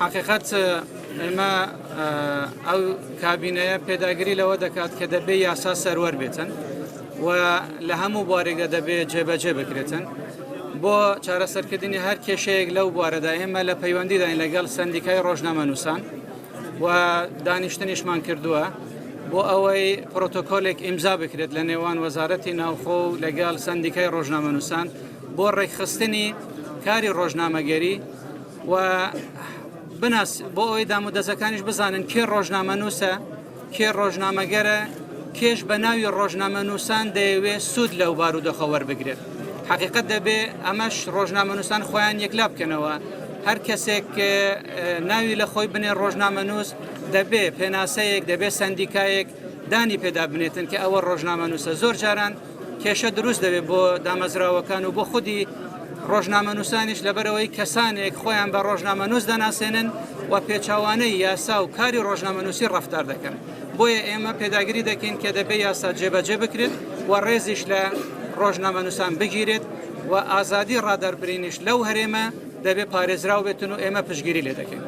حقیقت ئێمە ئەو کابینەیە پێداگیری لەوە دەکات کە دەبێ یاسا سەروەر بێتن و لە هەموو بوارێکدا دەبێت جێبەجێ بکرێتن بۆ چارەسەرکردنی هەر کێشەیەک لەو بوارەدا ئێمە لە پەیوەندیداین لەگەڵ سندیکای ڕۆژنامەنووسان و دانیشتنیشمان کردووە بۆ ئەوەی پرۆتۆکۆلێک ئیمزا بکرێت لە نێوان وەزارەتی ناوخۆ و لەگەڵ سندیکای ڕۆژنامەنووسان بۆ ڕێکخستنی کاری ڕۆژنامەگەری و بناس بۆ ئەوەی دامودەزەکانیش بزانن کێ ڕۆژنامەنووسە کێ ڕۆژنامەگەرە کێش بە ناوی ڕۆژنامەنووسان دەیەوێت سوود لەو بارودۆخە وەربگرێت حقیقت دەبێ ئەمەش ڕۆژنامەنووسان خۆیان یەکلا بکەنەوە هەر کەسێک ناوی لە خۆی بنێ ڕۆژنامەنووس دەبێ پێناسەیەک دەبێ سندیکایەک دانی پێدا بنێتن کە ئەوە ڕۆژنامەنووسە زۆر جاران کێشە دروست دەبێت بۆ دامەزراوەکان و بۆ خودی ڕۆژنامەنووسانیش لەبەرەوەی کەسانێک خۆیان بە ڕۆژنامەنووس دەناسێنن و پێچاوانەی یاسا و کاری ڕۆژنامەنووسی ڕەفتار دەکەن بۆیە ئێمە پێداگیری دەکەین کە دەبێ یاسا جێبەجێ بکرێت و ڕێزیش لە ڕۆژنامەنووسان بگیرێت و ئازادی ڕادەربرینیش لەو هەرێمە دەبێ پارێزراو بێتن و ئێمە پشتگیری لێ دەکەین.